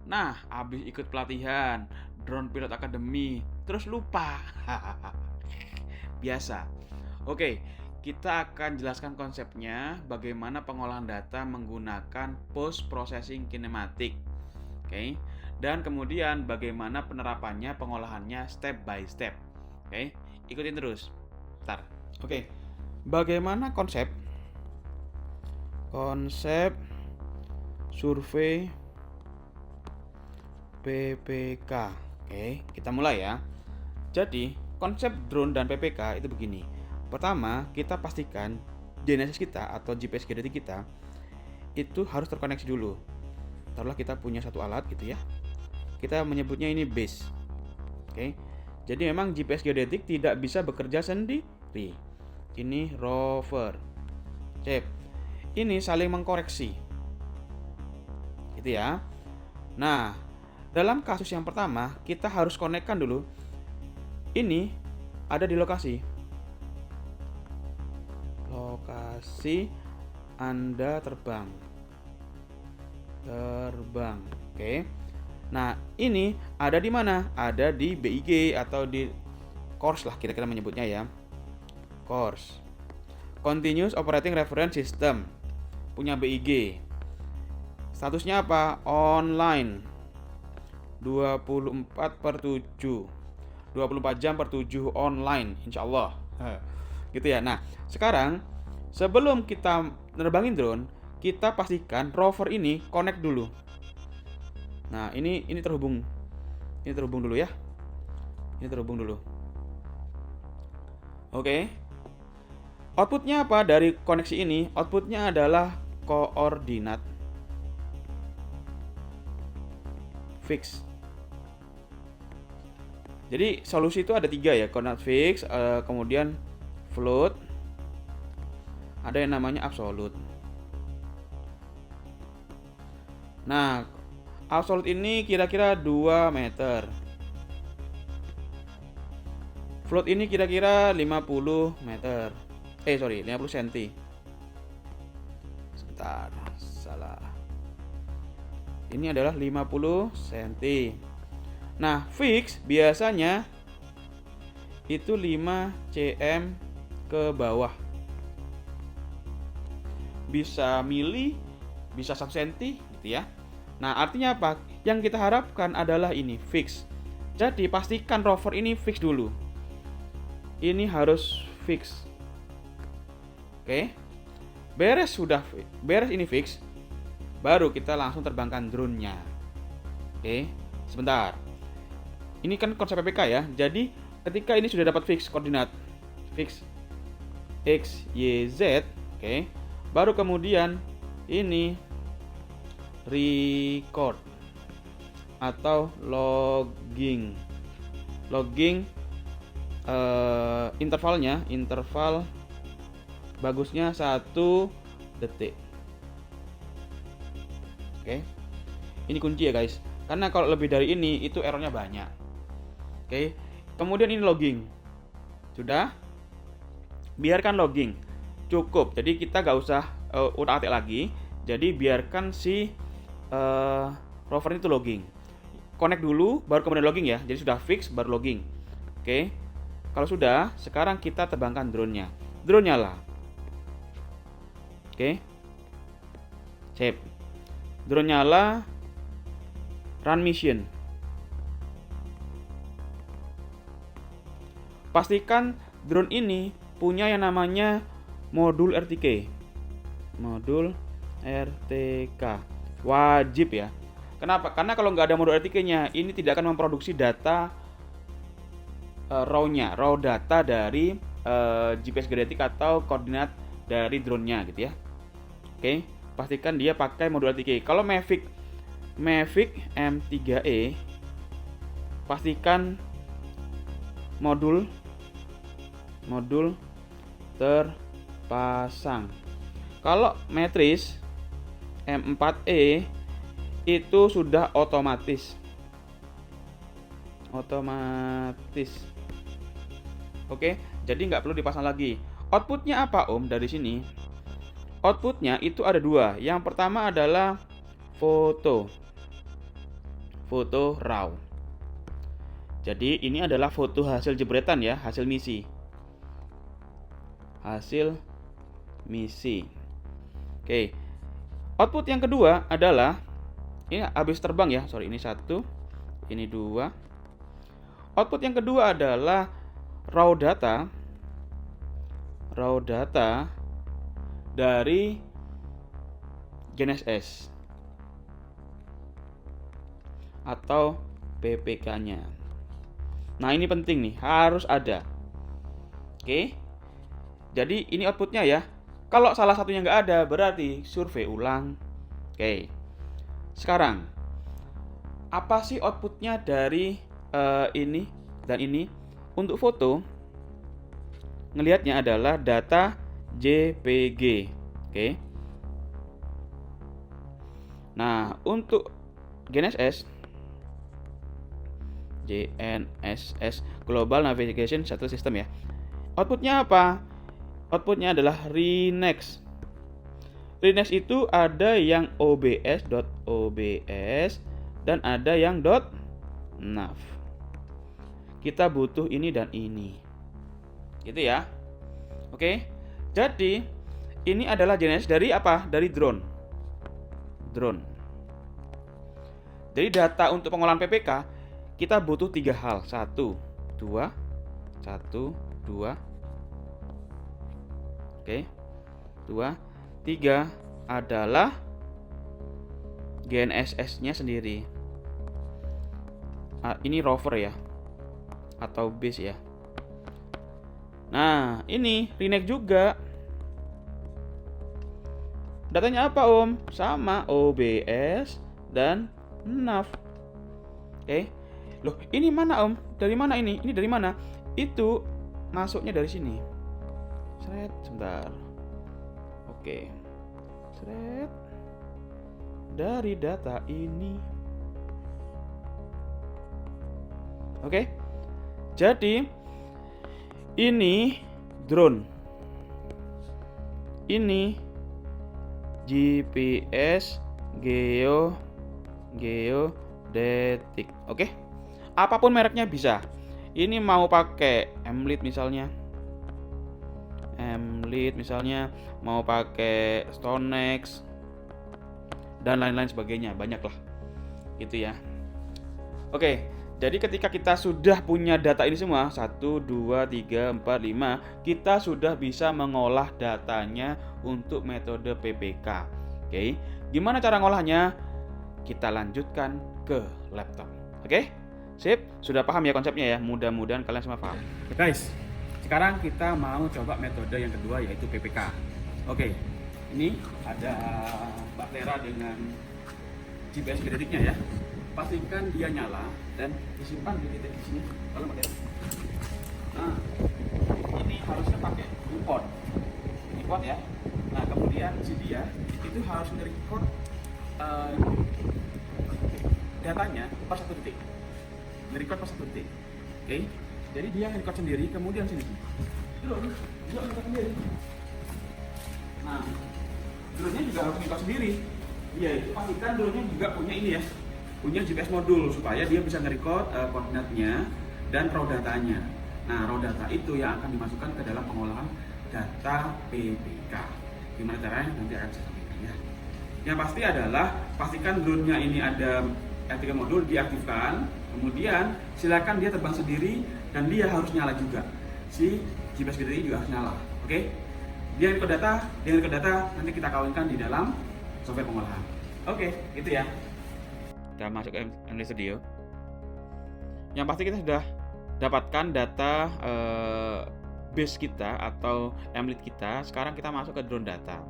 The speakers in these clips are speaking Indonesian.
Nah, habis ikut pelatihan Drone Pilot Academy, terus lupa. Biasa. Oke, kita akan jelaskan konsepnya, bagaimana pengolahan data menggunakan post processing kinematik. Oke. Dan kemudian bagaimana penerapannya, pengolahannya step by step. Oke, ikutin terus. Bentar. Oke. Bagaimana konsep survei PPK. Oke, kita mulai ya. Jadi, konsep drone dan PPK itu begini. Pertama, kita pastikan GNSS kita atau GPS geodetik kita itu harus terkoneksi dulu. Taruhlah kita punya satu alat gitu ya. Kita menyebutnya ini base. Oke. Jadi memang GPS geodetik tidak bisa bekerja sendiri. Ini rover. Cep. Ini saling mengkoreksi. Gitu ya. Nah, dalam kasus yang pertama, kita harus konekkan dulu. Ini ada di lokasi Anda terbang. Oke. Nah, ini ada di mana? Ada di BIG atau di course lah kira-kira menyebutnya ya. Course. Continuous Operating Reference System. Punya BIG. Statusnya apa? Online. 24/7. 24 jam per 7 online, insya Allah. Gitu ya. Nah, sekarang sebelum kita nerbangin drone, kita pastikan rover ini connect dulu. Nah, ini terhubung. Ini terhubung dulu ya. Ini terhubung dulu. Oke. Outputnya apa dari koneksi ini? Outputnya adalah koordinat fix. Jadi solusi itu ada 3 ya, koordinat fix, kemudian float, ada yang namanya absolute. Nah, absolute ini kira-kira 2 meter. Float ini kira-kira 50 meter. 50 cm. Sebentar, salah. Ini adalah 50 cm. Nah, fix biasanya itu 5 cm ke bawah. Bisa mili, bisa 1 cm gitu ya. Nah, artinya apa? Yang kita harapkan adalah ini fix. Jadi pastikan rover ini fix dulu. Ini harus fix. Oke. Beres ini fix, baru kita langsung terbangkan drone-nya. Oke, sebentar. Ini kan konsep PPK ya. Jadi ketika ini sudah dapat fix koordinat, fix X, Y, Z, oke. Baru kemudian ini record atau logging. Interval bagusnya 1 detik. Oke. Ini kunci ya guys. Karena kalau lebih dari ini itu errornya banyak. Oke. Kemudian ini logging. Sudah? Biarkan logging. Cukup. Jadi kita nggak usah utak-atik lagi. Jadi biarkan si rover itu logging. Connect dulu baru kemudian logging ya. Jadi sudah fix baru logging. Oke. Kalau sudah, sekarang kita terbangkan drone-nya. Drone nyala. Oke. Sip. Drone nyala. Run mission. Pastikan drone ini punya yang namanya modul RTK. Modul RTK. Wajib ya. Kenapa? Karena kalau nggak ada modul RTK-nya, ini tidak akan memproduksi data raw data dari GPS geodetik atau koordinat dari drone-nya gitu ya. Oke, pastikan dia pakai modul RTK. Kalau Mavic M3E, pastikan modul terpasang. Kalau Matrice M4E itu sudah otomatis. Oke, jadi nggak perlu dipasang lagi. Outputnya apa Om dari sini? Outputnya itu ada 2. Yang pertama adalah foto. foto raw. Jadi ini adalah foto hasil jebretan ya, hasil misi. Hasil misi. Oke. Output yang kedua adalah ini habis terbang ya. Sorry, ini 1, ini 2. Output yang kedua adalah raw data. Raw data dari GNSS atau PPK-nya. Nah, ini penting nih, harus ada. Oke. Jadi ini outputnya ya. Kalau salah satunya nggak ada, berarti survei ulang. Oke. Sekarang, apa sih outputnya dari ini dan ini? Untuk foto, ngelihatnya adalah data JPG. Oke. Nah, untuk GNSS Global Navigation Shuttle System ya. Outputnya apa? Outputnya adalah RENEX. RENEX itu ada yang OBS dan ada yang .nav. Kita butuh ini dan ini. Gitu ya. Oke. Jadi ini adalah jenis dari apa? Dari drone. Jadi data untuk pengolahan PPK kita butuh 3 hal. 1, 2. Oke. 2, 3 adalah GNSS-nya sendiri. Ini rover ya, atau base ya. Nah, ini RENEX juga. Datanya apa Om? Sama, OBS dan nav. Oke. Loh, ini mana Om? Dari mana ini? Ini dari mana? Itu masuknya dari sini. Sebentar. Oke. Dari data ini. Oke. Jadi ini drone. Ini GPS geodetik. Oke. Apapun mereknya bisa. Ini mau pakai Emlit misalnya. Mau pakai Stonex dan lain-lain sebagainya, banyak lah. Gitu ya. Oke. Jadi ketika kita sudah punya data ini semua, 1, 2, 3, 4, 5, kita sudah bisa mengolah datanya untuk metode PPK. Oke, gimana cara ngolahnya? Kita lanjutkan ke laptop. Oke, sip, sudah paham ya konsepnya ya? Mudah-mudahan kalian semua paham. Guys, sekarang kita mau coba metode yang kedua yaitu PPK. Oke, ini ada baktera dengan GPS genetiknya ya. Pastikan dia nyala dan disimpan di titik di sini. Kalau baktera. Nah, ini harusnya pakai import ya. Nah, kemudian si dia itu harus nge-record datanya per 1 detik. Nge-record per 1 detik. Oke. Jadi dia nge-record sendiri, kemudian sini. Drone nge-record sendiri. Nah, drone-nya juga harus nge-record sendiri. Iya, itu pastikan drone-nya juga punya ini ya. Punya GPS modul supaya dia bisa nge-record koordinatnya dan raw datanya. Nah, raw data itu yang akan dimasukkan ke dalam pengolahan data PPK. Gimana caranya? Nanti akan saya sampaikan ya. Yang pasti adalah pastikan drone-nya ini ada R3 modul, diaktifkan. Kemudian silakan dia terbang sendiri dan dia harus nyala juga. Si GPS ini juga harus nyala. Oke? Dia record data, nanti kita kawinkan di dalam software pengolahan. Oke, gitu ya. Kita masuk ke Emlit Studio. Yang pasti kita sudah dapatkan data base kita atau Emlit kita. Sekarang kita masuk ke drone data.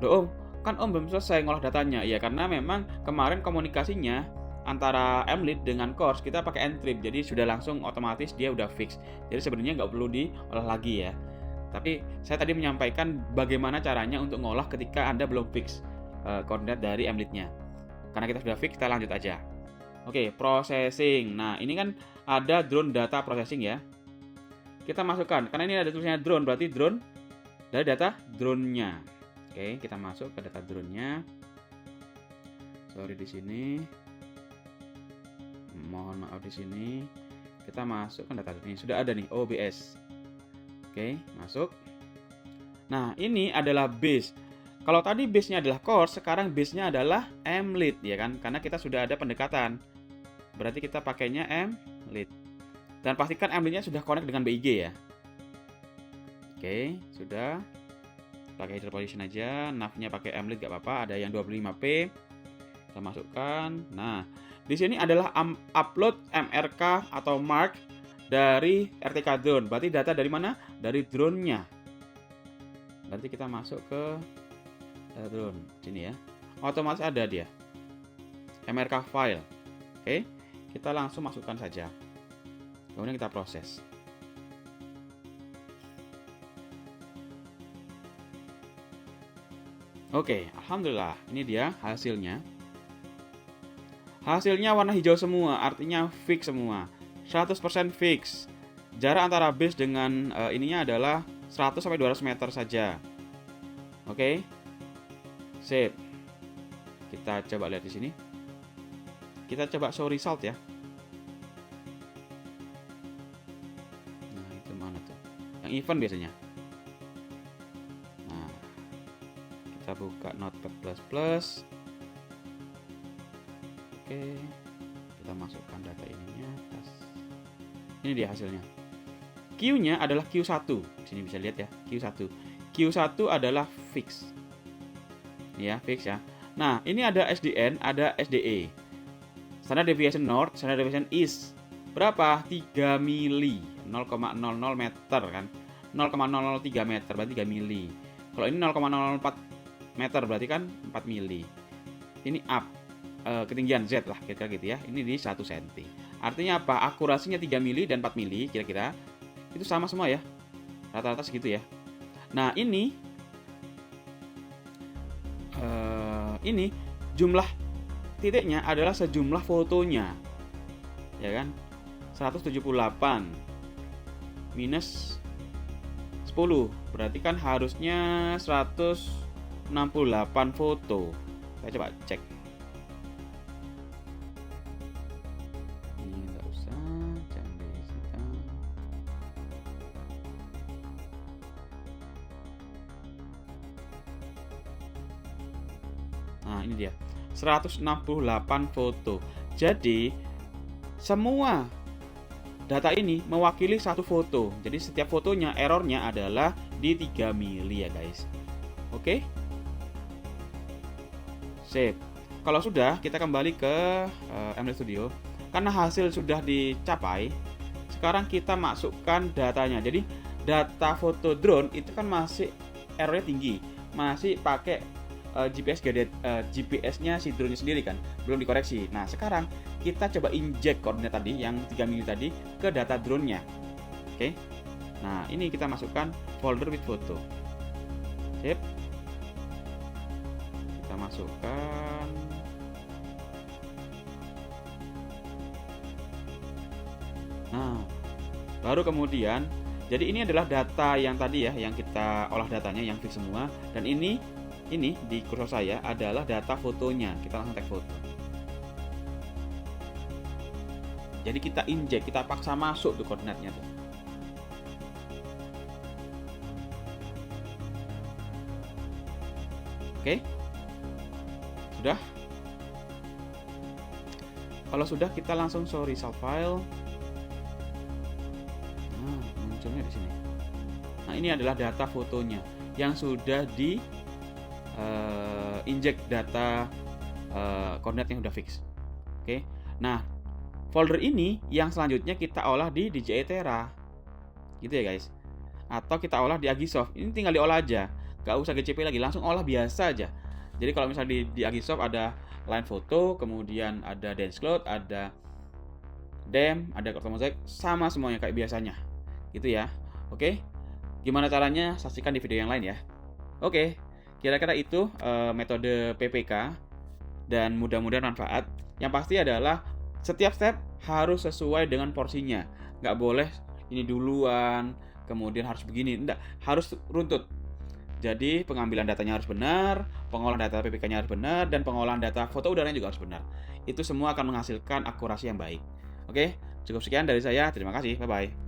Loh Om, kan Om belum selesai ngolah datanya. Ya karena memang kemarin komunikasinya antara Emlit dengan Course kita pakai Entrep, jadi sudah langsung otomatis dia udah fix. Jadi sebenarnya nggak perlu diolah lagi ya. Tapi saya tadi menyampaikan bagaimana caranya untuk ngolah ketika Anda belum fix koordinat dari Emlitnya. Karena kita sudah fix, kita lanjut aja. Oke, processing. Nah, ini kan ada drone data processing ya. Kita masukkan, karena ini ada tulisannya drone, berarti drone dari data drone-nya. Oke, kita masuk ke data drone-nya. Sorry di sini. mohon maaf di sini. Kita masukkan data ini. Sudah ada nih OBS. Oke, masuk. Nah, ini adalah base. Kalau tadi base-nya adalah core, sekarang base-nya adalah mLead ya kan? Karena kita sudah ada pendekatan. Berarti kita pakainya mLead. Dan pastikan mLead-nya sudah connect dengan BIG ya. Oke, sudah. Pakai hidden position aja, nav-nya pakai mLead gak apa-apa, ada yang 25p. Kita masukkan. Nah, di sini adalah upload MRK atau mark dari RTK drone. Berarti data dari mana? Dari drone-nya. Berarti kita masuk ke drone sini ya. Otomatis ada dia. MRK file. Oke, kita langsung masukkan saja. Kemudian kita proses. Oke, alhamdulillah, ini dia hasilnya. Hasilnya warna hijau semua, artinya fix semua. 100% fix. Jarak antara base dengan ininya adalah 100 sampai 200 meter saja. Oke. Sip. Kita coba lihat di sini. Kita coba show result ya. Nah, itu mana tuh? Yang event biasanya. Nah, kita buka Notepad++. Oke. Kita masukkan data ininya. Ini dia hasilnya. Q-nya adalah Q1. Di sini bisa lihat ya, Q1. Q1 adalah fix. Ya, fix ya. Nah, ini ada SDN, ada SDE. Standard deviation north, standard deviation east. Berapa? 3 mili. 0,00 meter kan. 0,003 meter berarti 3 mili. Kalau ini 0,004 meter berarti kan 4 mili. Ini up. Ketinggian Z lah kira-kira gitu ya. Ini di 1 cm. Artinya apa? Akurasinya 3 mili dan 4 mili kira-kira. Itu sama semua ya. Rata-rata segitu ya. Nah, ini jumlah titiknya adalah sejumlah fotonya. Ya kan? 178 minus 10. Berarti kan harusnya 168 foto. Saya coba cek. Ini enggak usah, jangan disita. Nah, ini dia. 168 foto. Jadi, semua data ini mewakili satu foto. Jadi, setiap fotonya errornya adalah di 3 mili ya, guys. Oke? Sip. Kalau sudah, kita kembali ke mLead Studio. Karena hasil sudah dicapai, sekarang kita masukkan datanya. Jadi, data foto drone itu kan masih errornya tinggi. Masih pakai GPS-nya si drone-nya sendiri kan, belum dikoreksi. Nah, sekarang kita coba inject koordinat tadi yang 3 mili tadi ke data drone-nya. Oke. Nah, ini kita masukkan folder with photo. Sip. Kita masukkan. Nah, baru kemudian jadi ini adalah data yang tadi ya, yang kita olah datanya yang fix semua, dan ini di kursor saya adalah data fotonya. Kita langsung tag foto. Jadi kita inject, kita paksa masuk tuh koordinatnya tuh. Oke. Sudah? Kalau sudah, kita langsung show result file. Nah, munculnya di sini. Nah, ini adalah data fotonya yang sudah di inject data koordinat yang udah fix. Oke. Nah, folder ini yang selanjutnya kita olah di DJI Terra. Gitu ya, guys. Atau kita olah di Agisoft. Ini tinggal diolah aja. Gak usah GCP lagi, langsung olah biasa aja. Jadi kalau misalnya di Agisoft ada line foto, kemudian ada dance cloud, ada dem, ada kartu mozaik, sama semuanya kayak biasanya. Gitu ya. Oke. Gimana caranya? Saksikan di video yang lain ya. Oke. Kira-kira itu metode PPK, dan mudah-mudahan manfaat. Yang pasti adalah setiap step harus sesuai dengan porsinya. Nggak boleh ini duluan, kemudian harus begini. Enggak, harus runtut. Jadi pengambilan datanya harus benar, pengolahan data PPK-nya harus benar, dan pengolahan data foto udaranya juga harus benar. Itu semua akan menghasilkan akurasi yang baik. Oke, cukup sekian dari saya. Terima kasih. Bye-bye.